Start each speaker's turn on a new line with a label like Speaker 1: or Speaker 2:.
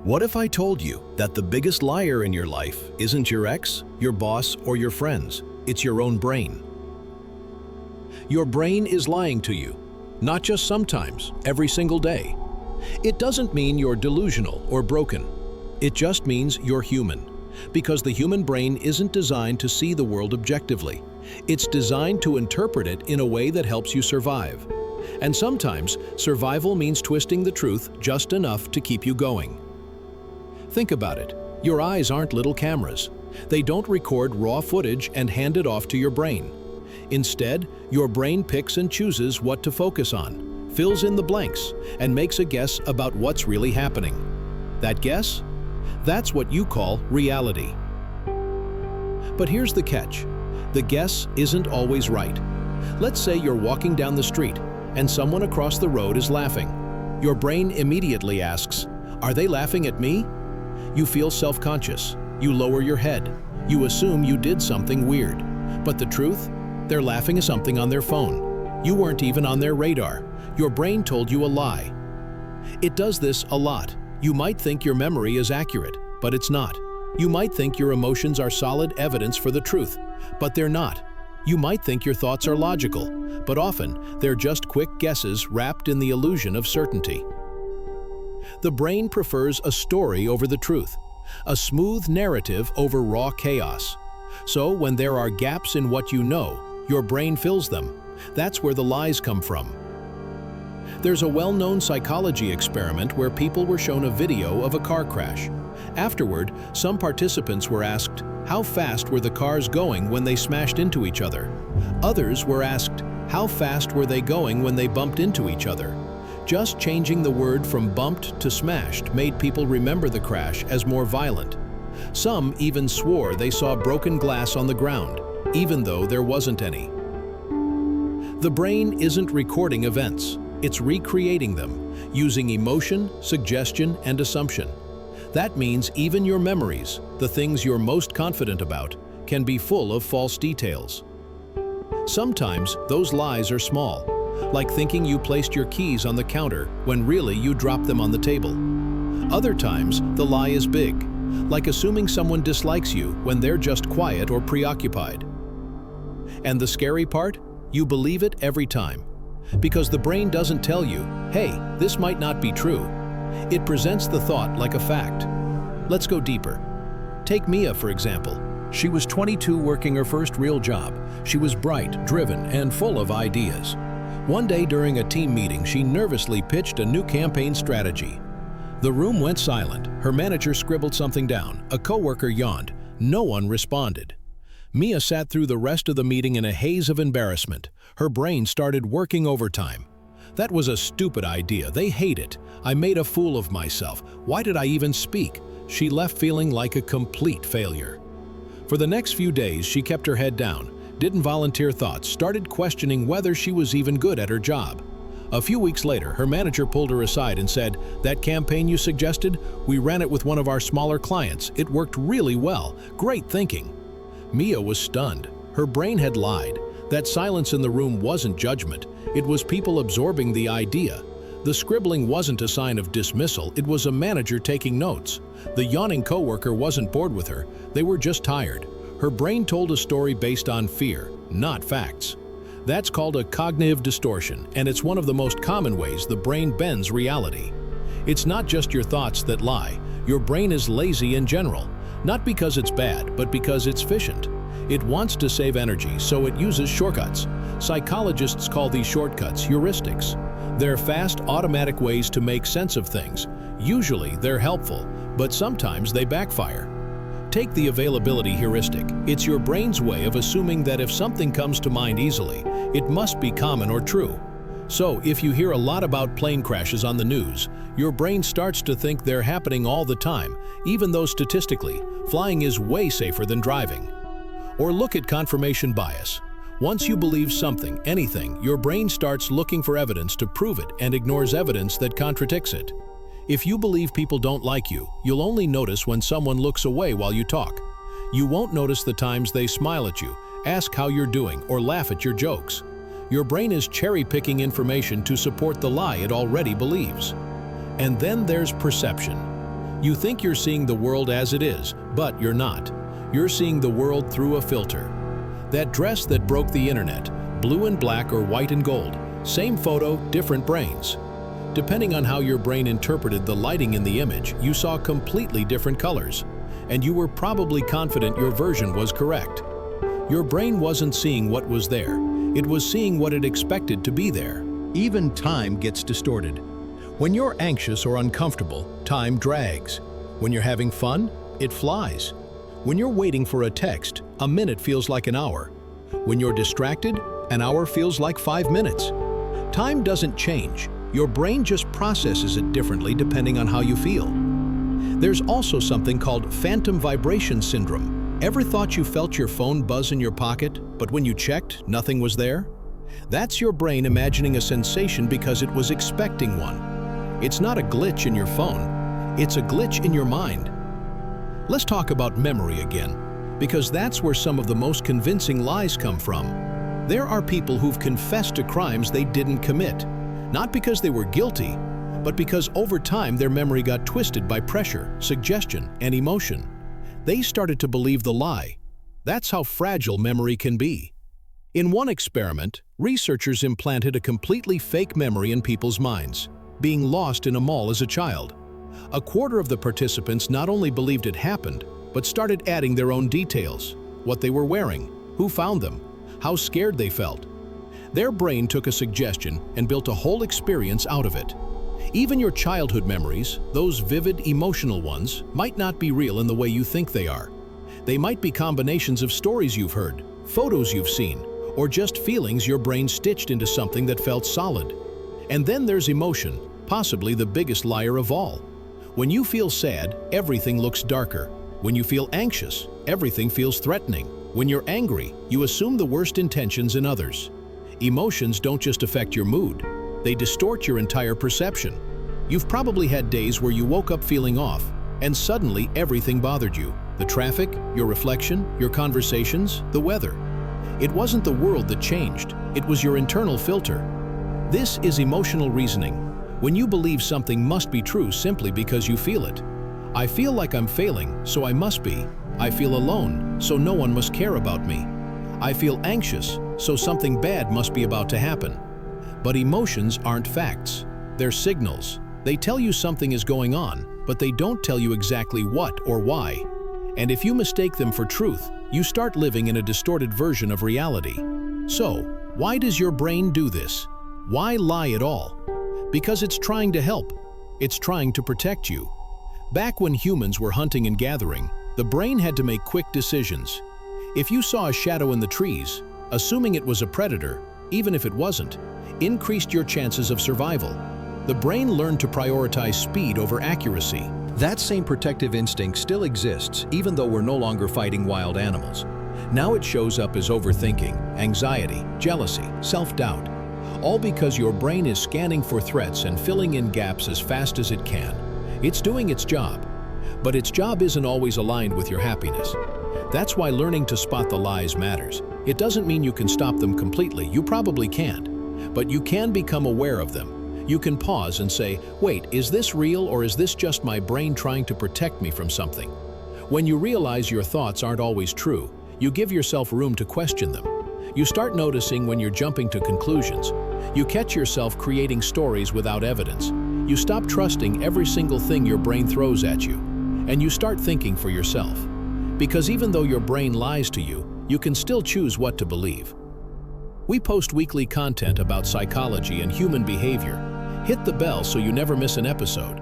Speaker 1: What if I told you that the biggest liar in your life isn't your ex, your boss, or your friends? It's your own brain. Your brain is lying to you, not just sometimes, every single day. It doesn't mean you're delusional or broken. It just means you're human, because the human brain isn't designed to see the world objectively. It's designed to interpret it in a way that helps you survive. And sometimes, survival means twisting the truth just enough to keep you going. Think about it. Your eyes aren't little cameras. They don't record raw footage and hand it off to your brain. Instead, your brain picks and chooses what to focus on, fills in the blanks, and makes a guess about what's really happening. That guess? That's what you call reality. But here's the catch. The guess isn't always right. Let's say you're walking down the street and someone across the road is laughing. Your brain immediately asks, "Are they laughing at me?" You feel self-conscious. You lower your head. You assume you did something weird. But the truth? They're laughing at something on their phone. You weren't even on their radar. Your brain told you a lie. It does this a lot. You might think your memory is accurate, but it's not. You might think your emotions are solid evidence for the truth, but they're not. You might think your thoughts are logical, but often they're just quick guesses wrapped in the illusion of certainty. The brain prefers a story over the truth, a smooth narrative over raw chaos. So when there are gaps in what you know, your brain fills them. That's where the lies come from. There's a well-known psychology experiment where people were shown a video of a car crash. Afterward, some participants were asked, how fast were the cars going when they smashed into each other? Others were asked, how fast were they going when they bumped into each other? Just changing the word from bumped to smashed made people remember the crash as more violent. Some even swore they saw broken glass on the ground, even though there wasn't any. The brain isn't recording events. It's recreating them, using emotion, suggestion, and assumption. That means even your memories, the things you're most confident about, can be full of false details. Sometimes those lies are small, like thinking you placed your keys on the counter when really you dropped them on the table. Other times, the lie is big, like assuming someone dislikes you when they're just quiet or preoccupied. And the scary part? You believe it every time. Because the brain doesn't tell you, hey, this might not be true. It presents the thought like a fact. Let's go deeper. Take Mia, for example. She was 22 working her first real job. She was bright, driven, and full of ideas. One day during a team meeting, she nervously pitched a new campaign strategy. The room went silent. Her manager scribbled something down. A coworker yawned. No one responded. Mia sat through the rest of the meeting in a haze of embarrassment. Her brain started working overtime. That was a stupid idea. They hate it. I made a fool of myself. Why did I even speak? She left feeling like a complete failure. For the next few days, she kept her head down, didn't volunteer thoughts, started questioning whether she was even good at her job. A few weeks later, her manager pulled her aside and said, "That campaign you suggested, we ran it with one of our smaller clients. It worked really well. Great thinking." Mia was stunned. Her brain had lied. That silence in the room wasn't judgment. It was people absorbing the idea. The scribbling wasn't a sign of dismissal. It was a manager taking notes. The yawning coworker wasn't bored with her. They were just tired. Her brain told a story based on fear, not facts. That's called a cognitive distortion, and it's one of the most common ways the brain bends reality. It's not just your thoughts that lie. Your brain is lazy in general, not because it's bad, but because it's efficient. It wants to save energy, so it uses shortcuts. Psychologists call these shortcuts heuristics. They're fast, automatic ways to make sense of things. Usually, they're helpful, but sometimes they backfire. Take the availability heuristic. It's your brain's way of assuming that if something comes to mind easily, it must be common or true. So, if you hear a lot about plane crashes on the news, your brain starts to think they're happening all the time, even though statistically, flying is way safer than driving. Or look at confirmation bias. Once you believe something, anything, your brain starts looking for evidence to prove it and ignores evidence that contradicts it. If you believe people don't like you, you'll only notice when someone looks away while you talk. You won't notice the times they smile at you, ask how you're doing, or laugh at your jokes. Your brain is cherry-picking information to support the lie it already believes. And then there's perception. You think you're seeing the world as it is, but you're not. You're seeing the world through a filter. That dress that broke the internet, blue and black or white and gold, same photo, different brains. Depending on how your brain interpreted the lighting in the image, you saw completely different colors, and you were probably confident your version was correct. Your brain wasn't seeing what was there, it was seeing what it expected to be there. Even time gets distorted. When you're anxious or uncomfortable, time drags. When you're having fun, it flies. When you're waiting for a text, a minute feels like an hour. When you're distracted, an hour feels like 5 minutes. Time doesn't change. Your brain just processes it differently depending on how you feel. There's also something called phantom vibration syndrome. Ever thought you felt your phone buzz in your pocket, but when you checked, nothing was there? That's your brain imagining a sensation because it was expecting one. It's not a glitch in your phone, it's a glitch in your mind. Let's talk about memory again, because that's where some of the most convincing lies come from. There are people who've confessed to crimes they didn't commit, not because they were guilty, but because over time their memory got twisted by pressure, suggestion, and emotion. They started to believe the lie. That's how fragile memory can be. In one experiment, researchers implanted a completely fake memory in people's minds, being lost in a mall as a child. A quarter of the participants not only believed it happened, but started adding their own details: what they were wearing, who found them, how scared they felt. Their brain took a suggestion and built a whole experience out of it. Even your childhood memories, those vivid, emotional ones, might not be real in the way you think they are. They might be combinations of stories you've heard, photos you've seen, or just feelings your brain stitched into something that felt solid. And then there's emotion, possibly the biggest liar of all. When you feel sad, everything looks darker. When you feel anxious, everything feels threatening. When you're angry, you assume the worst intentions in others. Emotions don't just affect your mood, they distort your entire perception. You've probably had days where you woke up feeling off, and suddenly everything bothered you. The traffic, your reflection, your conversations, the weather. It wasn't the world that changed, it was your internal filter. This is emotional reasoning. When you believe something must be true simply because you feel it. I feel like I'm failing, so I must be. I feel alone, so no one must care about me. I feel anxious, so something bad must be about to happen. But emotions aren't facts. They're signals. They tell you something is going on, but they don't tell you exactly what or why. And if you mistake them for truth, you start living in a distorted version of reality. So, why does your brain do this? Why lie at all? Because it's trying to help. It's trying to protect you. Back when humans were hunting and gathering, the brain had to make quick decisions. If you saw a shadow in the trees, assuming it was a predator, even if it wasn't, increased your chances of survival. The brain learned to prioritize speed over accuracy. That same protective instinct still exists, even though we're no longer fighting wild animals. Now it shows up as overthinking, anxiety, jealousy, self-doubt. All because your brain is scanning for threats and filling in gaps as fast as it can. It's doing its job, but its job isn't always aligned with your happiness. That's why learning to spot the lies matters. It doesn't mean you can stop them completely, you probably can't, but you can become aware of them. You can pause and say, wait, is this real or is this just my brain trying to protect me from something? When you realize your thoughts aren't always true, you give yourself room to question them. You start noticing when you're jumping to conclusions. You catch yourself creating stories without evidence. You stop trusting every single thing your brain throws at you. And you start thinking for yourself. Because even though your brain lies to you, you can still choose what to believe. We post weekly content about psychology and human behavior. Hit the bell so you never miss an episode.